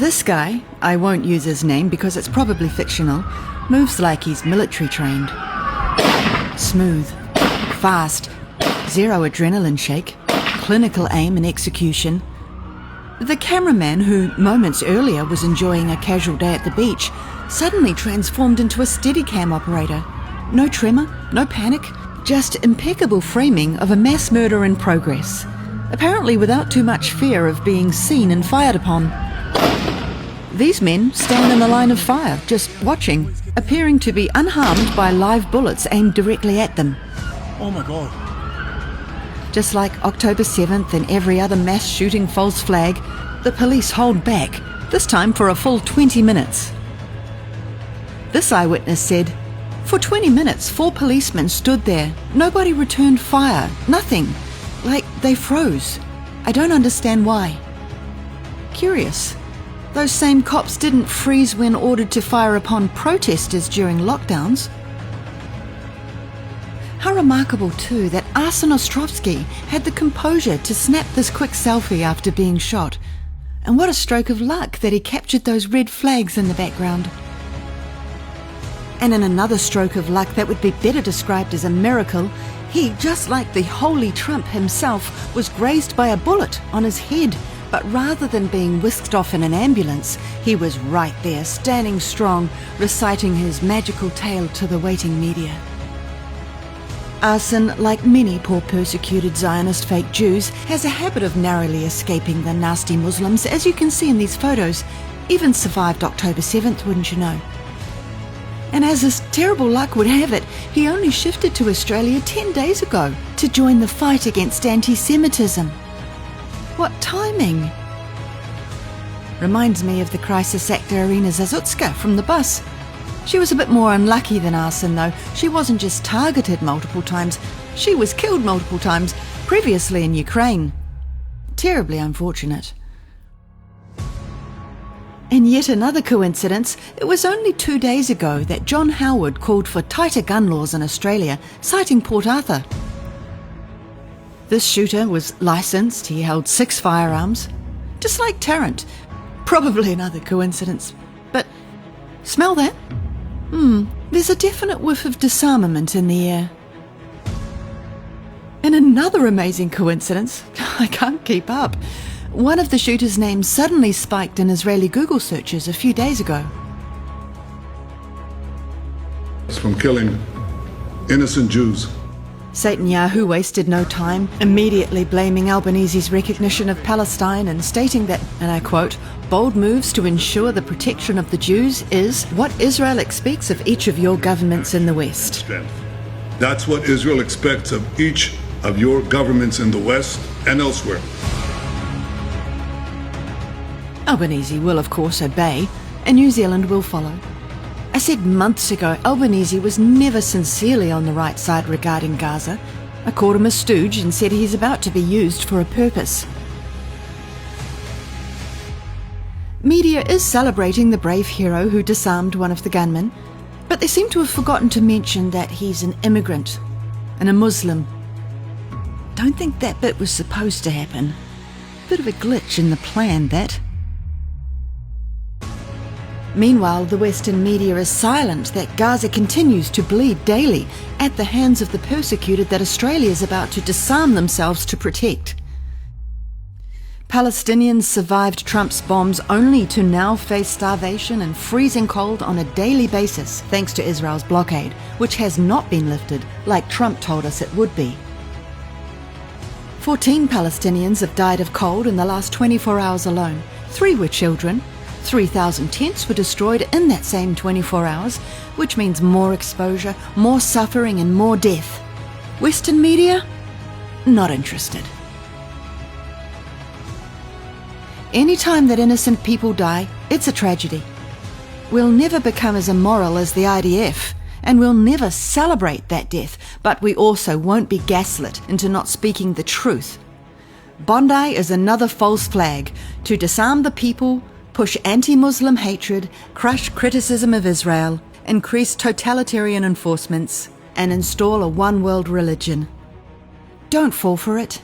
This guy, I won't use his name because it's probably fictional, moves like he's military trained. Smooth, fast, zero adrenaline shake, clinical aim and execution. The cameraman, who moments earlier was enjoying a casual day at the beach, suddenly transformed into a Steadicam operator. No tremor, no panic, just impeccable framing of a mass murder in progress, apparently without too much fear of being seen and fired upon. These men stand in the line of fire, just watching, appearing to be unharmed by live bullets aimed directly at them. Oh my God. Just like October 7th and every other mass shooting false flag, the police hold back, this time for a full 20 minutes. This eyewitness said, "For 20 minutes, 4 policemen stood there. Nobody returned fire, nothing. Like they froze. I don't understand why." Curious. Those same cops didn't freeze when ordered to fire upon protesters during lockdowns. How remarkable too that Arsen Ostrovsky had the composure to snap this quick selfie after being shot. And what a stroke of luck that he captured those red flags in the background. And in another stroke of luck that would be better described as a miracle, he, just like the holy Trump himself, was grazed by a bullet on his head. But rather than being whisked off in an ambulance, he was right there, standing strong, reciting his magical tale to the waiting media. Arsen, like many poor persecuted Zionist fake Jews, has a habit of narrowly escaping the nasty Muslims, as you can see in these photos. Even survived October 7th, wouldn't you know? And as his terrible luck would have it, he only shifted to Australia 10 days ago to join the fight against anti-Semitism. What timing! Reminds me of the crisis actor Irina Zazutska from The Bus. She was a bit more unlucky than Arsen though. She wasn't just targeted multiple times, she was killed multiple times, previously in Ukraine. Terribly unfortunate. And yet another coincidence, it was only 2 days ago that John Howard called for tighter gun laws in Australia, citing Port Arthur. This shooter was licensed, he held 6 firearms, just like Tarrant. Probably another coincidence, but smell that? There's a definite whiff of disarmament in the air. And another amazing coincidence, I can't keep up. One of the shooters' names suddenly spiked in Israeli Google searches a few days ago. It's from killing innocent Jews. Netanyahu wasted no time, immediately blaming Albanese's recognition of Palestine and stating that, and I quote, "bold moves to ensure the protection of the Jews is what Israel expects of each of your governments in the West." That's what Israel expects of each of your governments in the West and elsewhere. Albanese will of course obey, and New Zealand will follow. I said months ago Albanese was never sincerely on the right side regarding Gaza. I called him a stooge and said he's about to be used for a purpose. Media is celebrating the brave hero who disarmed one of the gunmen, but they seem to have forgotten to mention that he's an immigrant and a Muslim. Don't think that bit was supposed to happen. Bit of a glitch in the plan, that. Meanwhile, the Western media is silent that Gaza continues to bleed daily at the hands of the persecuted that Australia is about to disarm themselves to protect. Palestinians survived Trump's bombs only to now face starvation and freezing cold on a daily basis thanks to Israel's blockade, which has not been lifted like Trump told us it would be. 14 Palestinians have died of cold in the last 24 hours alone. 3 were children. 3,000 tents were destroyed in that same 24 hours, which means more exposure, more suffering and more death. Western media? Not interested. Any time that innocent people die, it's a tragedy. We'll never become as immoral as the IDF, and we'll never celebrate that death, but we also won't be gaslit into not speaking the truth. Bondi is another false flag to disarm the people, push anti-Muslim hatred, crush criticism of Israel, increase totalitarian enforcements, and install a one-world religion. Don't fall for it.